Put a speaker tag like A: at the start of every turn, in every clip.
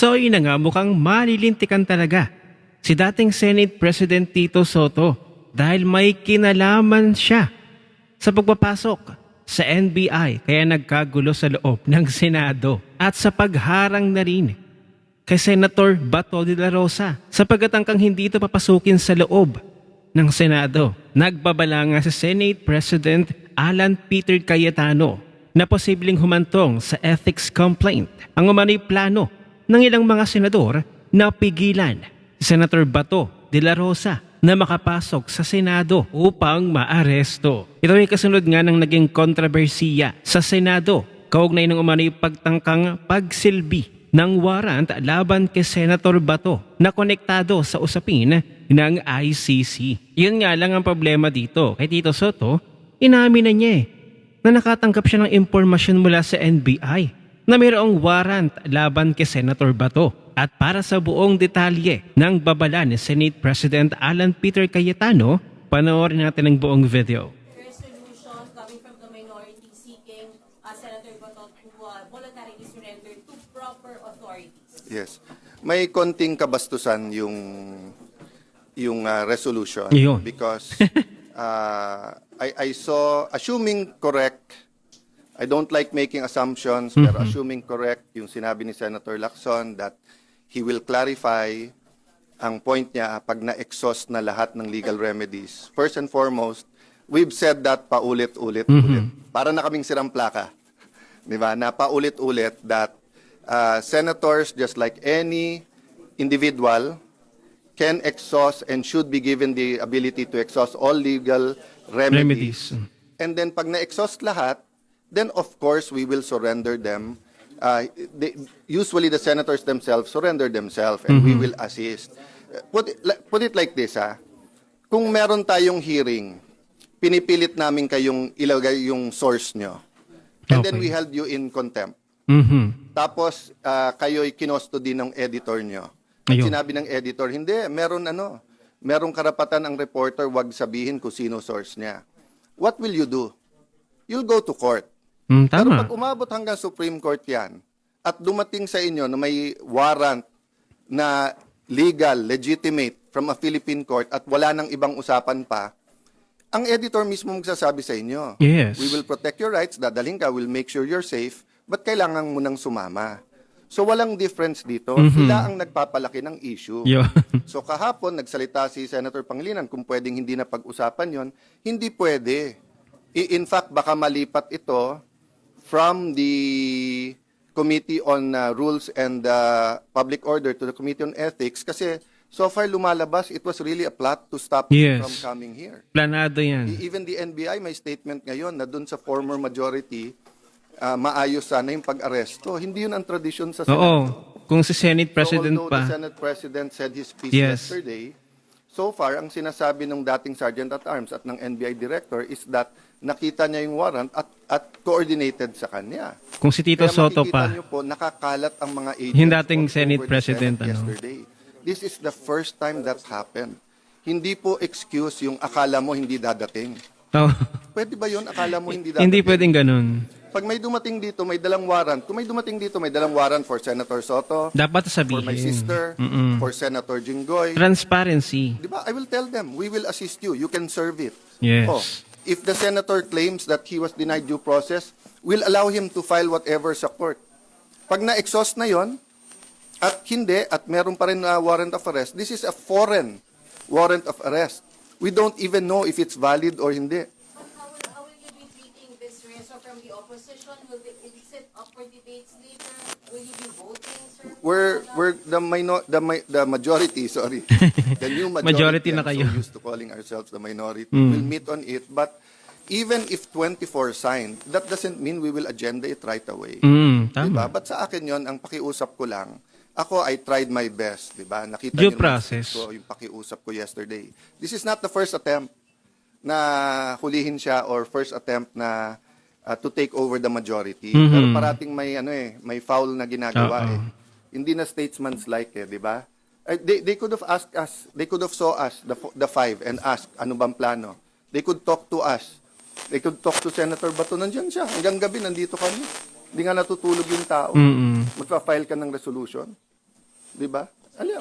A: So yun na nga, mukhang malilintikan talaga si dating Senate President Tito Soto dahil may kinalaman siya sa pagpapasok sa NBI kaya nagkagulo sa loob ng Senado at sa pagharang na rin kay Senator Bato de la Rosa sa pagkatangkang hindi ito papasukin sa loob ng Senado. Nagbabala nga sa Senate President Alan Peter Cayetano na posibleng humantong sa ethics complaint ang umano'y plano ng ilang mga senador na pigilan si Senator Bato de la Rosa na makapasok sa Senado upang maaresto. Ito ay kasunod nga ng naging kontrobersiya sa Senado kaugnay ng umano'y pagtangkang pagsilbi ng warrant laban kay Senator Bato na konektado sa usapin ng ICC. Yun nga lang ang problema dito. Kay Tito Soto, inamin na niya na nakatanggap siya ng impormasyon mula sa NBI na mayroong warrant laban kay Senator Bato. At para sa buong detalye ng babala ni Senate President Alan Peter Cayetano, panoorin natin ang buong video.
B: Resolution coming from the minority seeking Senator Bato to voluntarily surrender to proper authorities.
C: Yes. May konting kabastusan yung resolution
A: Yun.
C: because I saw, assuming correct, I don't like making assumptions, pero assuming correct yung sinabi ni Senator Lacson that he will clarify ang point niya pag na-exhaust na lahat ng legal remedies. First and foremost, we've said that paulit-ulit. Para na kaming sirang plaka. Di ba? Na paulit-ulit that senators, just like any individual, can exhaust and should be given the ability to exhaust all legal remedies. And then pag na-exhaust lahat, then of course we will surrender them. Usually the senators themselves surrender themselves and we will assist. Put it like this, kung meron tayong hearing, pinipilit namin kayong ilagay yung source nyo. And then we held you in contempt. Tapos kayo'y kinustody ng editor nyo. At sinabi ng editor, hindi, merong karapatan ang reporter, wag sabihin kung sino source niya. What will you do? You'll go to court. Pero pag umabot hanggang Supreme Court yan, at dumating sa inyo na may warrant na legal, legitimate from a Philippine court at wala nang ibang usapan pa, ang editor mismo magsasabi sa inyo,
A: Yes.
C: we will protect your rights, dadaling ka, we'll make sure you're safe, but kailangan mo nang sumama. So walang difference dito. Sila ang nagpapalaki ng issue. So kahapon, nagsalita si Senator Pangilinan kung pwedeng hindi na pag-usapan yon, hindi pwede. In fact, baka malipat ito from the Committee on Rules and Public Order to the Committee on Ethics kasi so far lumalabas, it was really a plot to stop him from coming here.
A: Planado yan.
C: Even the NBI may statement ngayon na dun sa former majority, maayos sana yung pag-aresto. Hindi yun ang tradisyon sa Senado.
A: Oo. Kung si Senate President
C: so, although
A: pa.
C: the Senate President said his piece yesterday, so far, ang sinasabi ng dating Sergeant at Arms at ng NBI Director is that nakita niya yung warrant at coordinated sa kanya.
A: Kung si Tito Soto pa.
C: Kaya makikita niyo po, nakakalat ang mga agents
A: Yung dating
C: all
A: Senate
C: over the
A: President,
C: Senate yesterday. This is the first time that happened. Hindi po excuse yung akala mo hindi dadating.
A: Oh.
C: Pwede ba yun? Akala mo hindi dadating?
A: Hindi pwedeng ganun.
C: Pag may dumating dito, may dalang warrant. Kung may dumating dito, may dalang warrant for Senator Soto,
A: Dapat
C: for
A: sabihin.
C: my sister, for Senator Jinggoy.
A: Transparency.
C: Di ba? I will tell them, we will assist you. You can serve it.
A: Yes.
C: Oh, if the senator claims that he was denied due process, we'll allow him to file whatever sa court. Pag na-exhaust na yon, at hindi, at meron pa rin na warrant of arrest, this is a foreign warrant of arrest. We don't even know if it's valid or hindi.
B: How will you be treating this reso from the opposition? Will they sit up for debates later? Will you be voting, sir?
C: We're the majority, sorry. The new
A: Majority
C: majority.
A: na
C: I'm
A: kayo.
C: so used to calling ourselves the minority. We'll meet on it, but even if 24 signed, that doesn't mean we will agenda it right away.
A: Tama.
C: Diba? But sa akin yon, ang pakiusap ko lang, ako, I tried my best, diba? Nakita
A: Due
C: niyo naman
A: process.
C: ko yung pakiusap ko yesterday. This is not the first attempt na hulihin siya or first attempt na to take over the majority. Pero parating may foul na ginagawa eh. Hindi na statesman's-like di ba? They could have asked us, they could have saw us, the five, and asked, ano bang plano? They could talk to us. They could talk to Senator Bato. Nandiyan siya. Hanggang gabi, nandito kami. Hindi nga natutulog yung tao. Magpa-file ka ng resolution. 'Di ba? Ano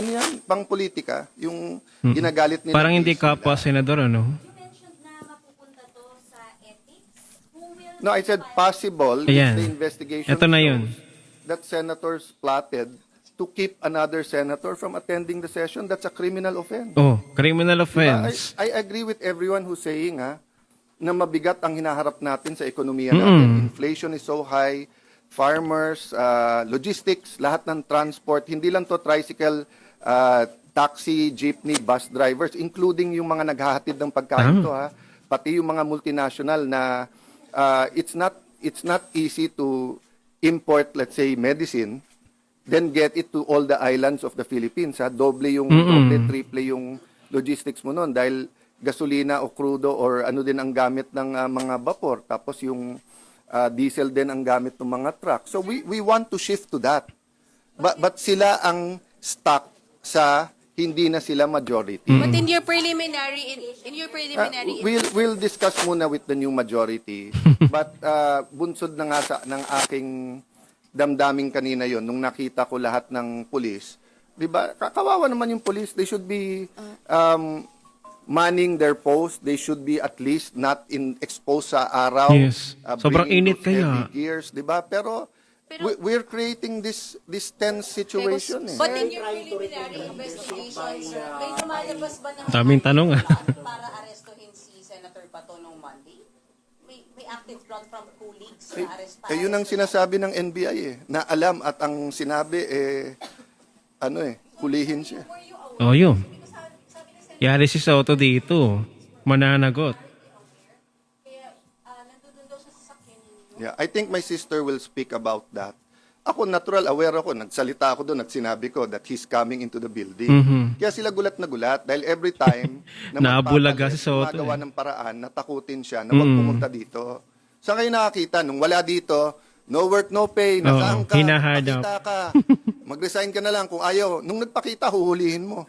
C: yan? Pang politika, yung ginagalit nila.
A: Parang hindi
C: sila.
A: kapwa senador, ano?
D: You mentioned na mapupunta to sa ethics. Who will
C: No, I said possible
A: Ayan.
C: if the investigation
A: Ito na yun.
C: shows that senators plotted to keep another senator from attending the session. That's a criminal offense.
A: Oh, criminal
C: Diba?
A: offense.
C: I agree with everyone who's saying na mabigat ang hinaharap natin sa ekonomiya natin. Inflation is so high, farmers, logistics, lahat ng transport, hindi lang to tricycle, taxi, jeepney, bus drivers, including yung mga naghahatid ng pagkain to pati yung mga multinational na it's not easy to import, let's say, medicine, then get it to all the islands of the Philippines. Doble, triple yung logistics mo nun dahil gasolina o crudo or ano din ang gamit ng mga vapor. Tapos yung diesel din ang gamit ng mga truck. So we want to shift to that. But sila ang stuck sa hindi na sila majority.
B: But in your preliminary,
C: We'll discuss muna with the new majority. But bunsod na nga ng aking damdaming kanina yon nung nakita ko lahat ng pulis. 'Di ba? Kawawa naman yung pulis. They should be manning their post. They should be at least not exposed sa araw.
A: Yes. Sobrang
C: bringing
A: init
C: those
A: kaya.
C: heavy gears, 'di ba? Pero we're creating this tense situation eh.
B: but in your preliminary investigation, sir, may lumalabas ba na
A: Daming tanong,
B: para arestuhin si Senator Bato nung Monday? May active plot from colleagues na arrest para
C: Yun ang sinasabi ng NBI na alam at ang sinabi hulihin siya.
A: Oh, yun. Yari si Soto dito. Mananagot.
B: nandun daw siya sa sakyan ninyo.
C: Yeah, I think my sister will speak about that. Ako, natural, aware ako. Nagsalita ako doon at sinabi ko that he's coming into the building. Kaya sila gulat na gulat dahil every time na
A: Nabulaga si Soto,
C: magawa ng paraan, natakutin siya na wag pumunta dito. Saan kayo nakakita? Nung wala dito, no work, no pay, nasaan ka,
A: hinahard
C: pakita ka. Mag-resign ka na lang kung ayaw. Nung nagpakita, huhulihin mo.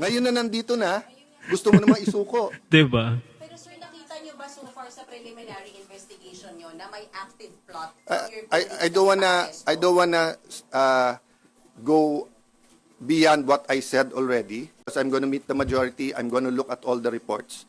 C: Ngayon na nandito na, gusto mo namang isuko.
A: Diba?
B: Pero sir, nakita niyo ba so far sa preliminary investigation niyo na may active plot?
C: I don't wanna go beyond what I said already because I'm gonna meet the majority. I'm gonna look at all the reports.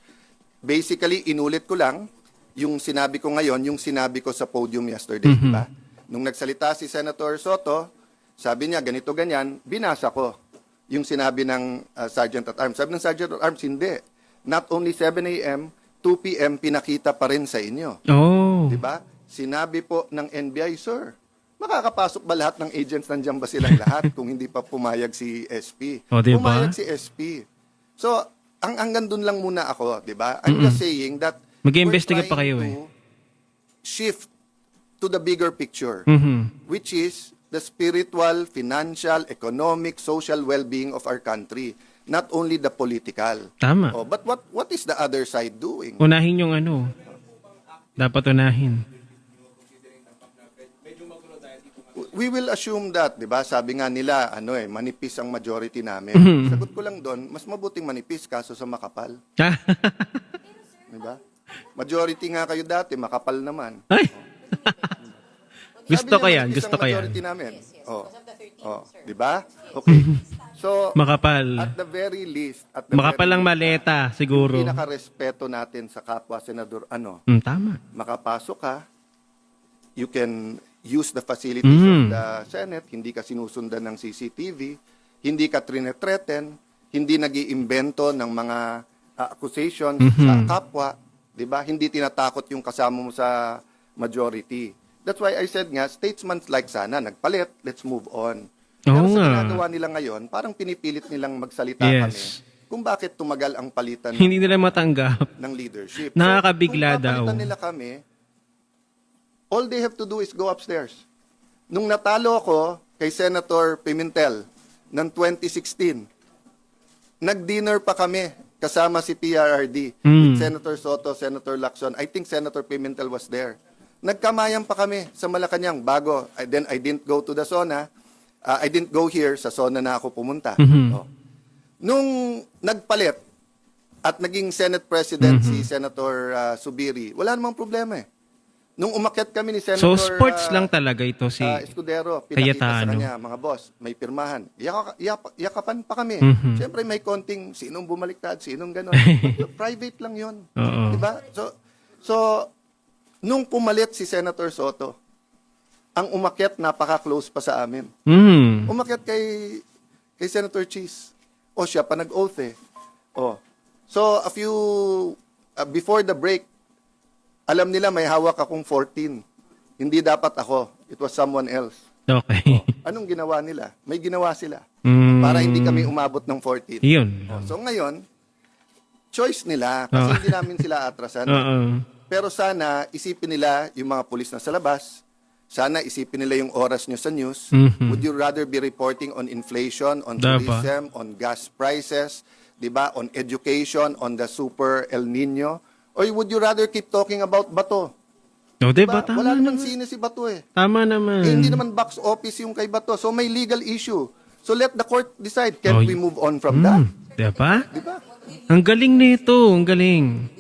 C: Basically, inulit ko lang yung sinabi ko ngayon, yung sinabi ko sa podium yesterday, di ba? Nung nagsalita si Senator Soto, sabi niya ganito ganyan, binasa ko yung sinabi ng Sergeant at Arms. Sabi ng Sergeant at Arms, hindi. Not only 7 a.m., 2 p.m. pinakita pa rin sa inyo.
A: Oh.
C: Di ba? Sinabi po ng NBI, sir, makakapasok ba lahat ng agents? Nandiyan ba silang lahat kung hindi pa pumayag si SP?
A: O, diba?
C: Pumayag si SP. So, hanggang dun lang muna ako, di ba? I'm just saying that
A: Mag-iimbestiga
C: we're
A: pa kayo
C: trying to shift to the bigger picture, which is the spiritual, financial, economic, social well-being of our country. Not only the political.
A: Tama.
C: Oh, but what is the other side doing?
A: Unahin yung ano. Dapat unahin.
C: We will assume that, 'di ba? Sabi nga nila, manipis ang majority namin. Sagot ko lang doon, mas mabuting manipis kaso sa makapal, 'di ba? Majority nga kayo dati, makapal naman.
A: Ay. Gusto
C: Sabi
A: ko
C: niya,
A: yan,
C: manipis
A: gusto
C: ang
A: ko yan.
C: majority namin. Oh, 'di ba? Okay. So,
A: Makapal.
C: at the very least,
A: Makapal ang maleta, siguro.
C: pinakarespeto natin sa kapwa senador,
A: Tama.
C: makapasok ka, you can use the facilities of the Senate, hindi ka sinusundan ng CCTV, hindi ka trinethreaten, hindi nag-iimbento ng mga accusations sa kapwa, 'di ba? Hindi tinatakot yung kasama mo sa majority. That's why I said nga, statesmen like sana, nagpalit, let's move on. Pero
A: Oo
C: sa
A: nga.
C: ginagawa nila ngayon, parang pinipilit nilang magsalita
A: Yes.
C: kami kung bakit tumagal ang palitan
A: Hindi nila matanggap.
C: ng leadership.
A: Nakakabigla
C: kung
A: daw.
C: papalitan nila kami, all they have to do is go upstairs. Nung natalo ako kay Senator Pimentel ng 2016, nag-dinner pa kami kasama si PRRD, with Senator Soto, Senator Lacson. I think Senator Pimentel was there. Nagkamayan pa kami sa Malacanang bago. Then I didn't go to the SONA. I didn't go here. Sa SONA na ako pumunta. Oh. Nung nagpalit at naging Senate President si Senator Subiri, wala namang problema eh. Nung umakyat kami ni Senator
A: So sports lang talaga ito si
C: Escudero, pinakita sa
A: Cayetano.
C: kanya, mga boss, may pirmahan. Yakapan pa kami.
A: Mhm.
C: Siyempre may konting sinong bumaliktad, sinong gano'n. Private lang yun.
A: Oo.
C: Diba? So, nung pumalit si Senator Soto, ang umakyat napaka-close pa sa amin.
A: Mm.
C: Umakyat kay Senator Cheese. O, siya pa nag-oath eh. O. So, before the break, alam nila may hawak akong 14. Hindi dapat ako. It was someone else.
A: Okay.
C: Anong ginawa nila? May ginawa sila.
A: Mm.
C: Para hindi kami umabot ng 14.
A: Yun.
C: So ngayon, choice nila kasi hindi namin sila atrasan.
A: Oo.
C: Pero sana isipin nila yung mga pulis na sa labas. Sana isipin nila yung oras nyo sa news.
A: Mhm.
C: Would you rather be reporting on inflation, on
A: Dapat.
C: tourism, on gas prices, 'di ba, on education, on the super El Nino? Or would you rather keep talking about Bato?
A: O, diba? Tama
C: Wala naman
A: naman.
C: sine si Bato eh.
A: Tama naman.
C: Hindi naman box office yung kay Bato. So may legal issue. So let the court decide. Can
A: Oh,
C: we move on from that?
A: Diba?
C: Diba?
A: Ang galing nito. Ang galing.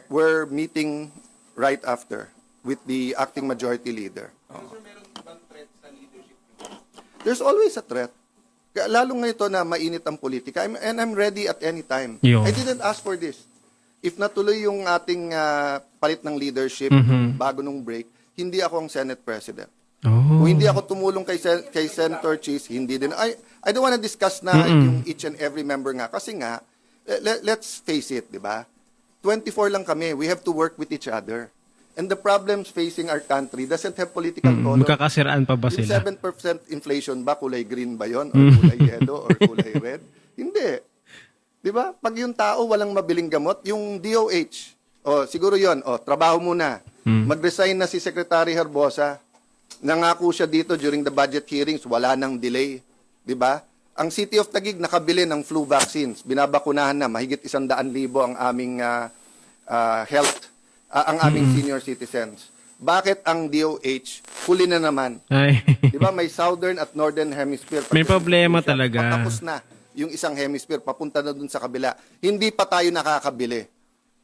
C: We're meeting right after with the acting majority leader. There's always a threat. Kaya lalo nga ito na mainit ang politika. I'm ready at any time.
A: Yo.
C: I didn't ask for this. If natuloy yung ating palit ng leadership bago nung break, hindi ako ang Senate President.
A: Oh.
C: Kung hindi ako tumulong kay Senator Cheese, hindi din. I don't want to discuss na yung each and every member nga. Kasi nga, let's face it, di ba? 24 lang kami. We have to work with each other. And the problems facing our country doesn't have political color.
A: Magkakasiraan pa ba
C: Yung
A: sila?
C: 7% inflation ba, kulay green ba yon or kulay yellow or kulay red? Hindi. Di ba? Pag yung tao walang mabiling gamot, yung DOH, siguro yon, trabaho muna. Mag-resign na si Secretary Herbosa. Nangako siya dito during the budget hearings, wala nang delay. Di ba? Ang City of Taguig nakabili ng flu vaccines. Binabakunahan na, mahigit 100,000 ang aming ang aming senior citizens. Bakit ang DOH huli na naman?
A: Ay.
C: Di ba may southern at northern hemisphere?
A: May problema talaga.
C: Patapos na yung isang hemisphere, papunta na dun sa kabila. Hindi pa tayo nakakabili.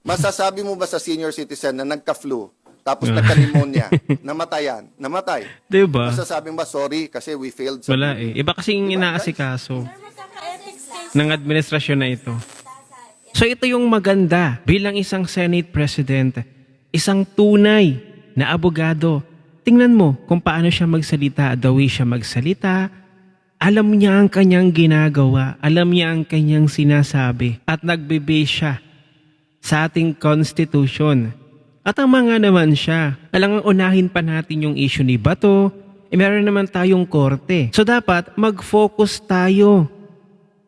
C: Masasabi mo ba sa senior citizen na nagka-flu, tapos nagka-pneumonia, namatay?
A: Diba?
C: Masasabi mo ba, sorry, kasi we failed sa
A: Wala eh. Iba kasing inaasikaso ng administrasyon na ito. So ito yung maganda bilang isang Senate President, isang tunay na abogado. Tingnan mo kung paano siya magsalita, the way siya magsalita. Alam niya ang kanyang ginagawa, alam niya ang kanyang sinasabi at nagbe-base siya sa ating Constitution. At ang mga naman siya, alangang unahin pa natin yung issue ni Bato, meron naman tayong korte. So dapat mag-focus tayo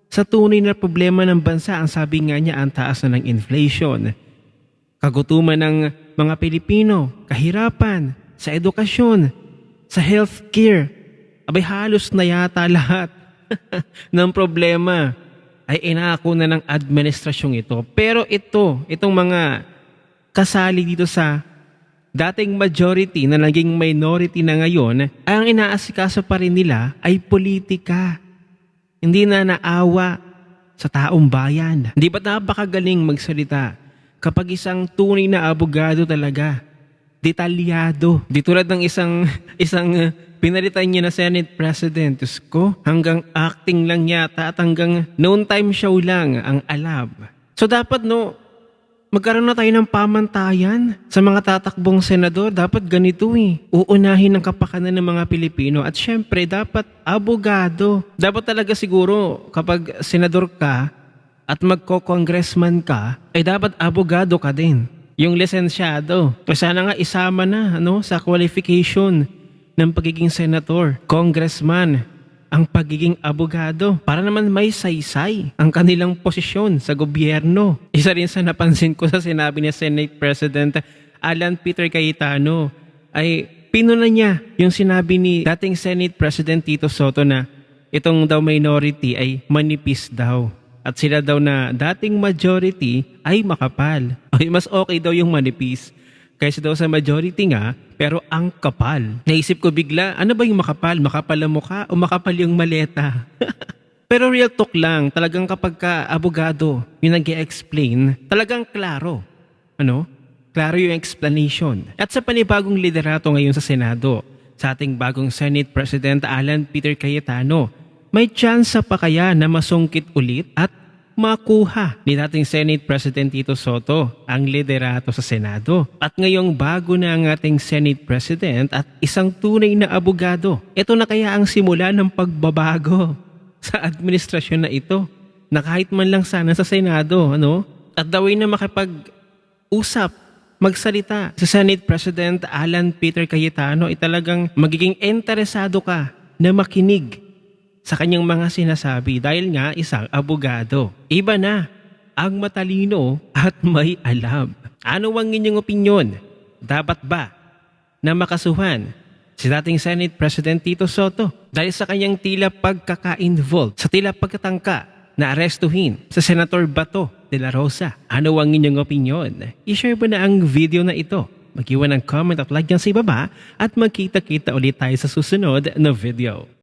A: sa tunay na problema ng bansa. Ang sabi nga niya, ang taas na ng inflation, kagutuman ng mga Pilipino, kahirapan sa edukasyon, sa healthcare. Abay halos na yata lahat ng problema ay inako na ng administrasyong ito. Pero itong mga kasali dito sa dating majority na naging minority na ngayon, ang inaasikaso pa rin nila ay politika. Hindi na naawa sa taong bayan. Di ba napakagaling magsalita kapag isang tunay na abogado talaga, detalyado. Di tulad ng isang pinalitan niya na Senate President, Diyos ko, hanggang acting lang yata at hanggang noon time show lang ang alam. So dapat magkaroon na tayo ng pamantayan sa mga tatakbong senador. Dapat ganito eh. Uunahin ang kapakanan ng mga Pilipino at syempre dapat abogado. Dapat talaga siguro kapag senador ka at magko-congressman ka, ay dapat abogado ka din. Yung lisensyado. Sana nga isama na sa qualification ng pagiging senator, congressman, ang pagiging abogado para naman may saysay ang kanilang posisyon sa gobyerno. Isa rin sa napansin ko sa sinabi ni Senate President Alan Peter Cayetano ay pinuna niya yung sinabi ni dating Senate President Tito Soto na itong daw minority ay manipis daw. At sila daw na dating majority ay makapal. Ay mas okay daw yung manipis kaysa daw sa majority nga, pero ang kapal. Naisip ko bigla, ano ba yung makapal? Makapal ang mukha o makapal yung maleta? Pero real talk lang, talagang kapag ka abogado, yung nag-explain, talagang klaro. klaro yung explanation. At sa panibagong liderato ngayon sa Senado, sa ating bagong Senate President Alan Peter Cayetano, may tsansa pa kaya na masungkit ulit at makuha ni dating Senate President Tito Soto ang liderato sa Senado. At ngayong bago na ang ating Senate President at isang tunay na abogado, ito na kaya ang simula ng pagbabago sa administrasyon na ito, na kahit man lang sana sa Senado, at the way na makipag-usap, magsalita sa Senate President Alan Peter Cayetano, ay talagang magiging interesado ka na makinig sa kanyang mga sinasabi dahil nga isang abogado. Iba na ang matalino at may alam. Ano ang inyong opinyon? Dapat ba na makasuhan si dating Senate President Tito Soto dahil sa kanyang tila pagkaka-involved, sa tila pagkatangka na arestuhin sa Senator Bato de la Rosa? Ano ang inyong opinyon? I-share mo na ang video na ito. Mag-iwan ng comment at like dyan sa ibaba at magkita-kita ulit tayo sa susunod na video.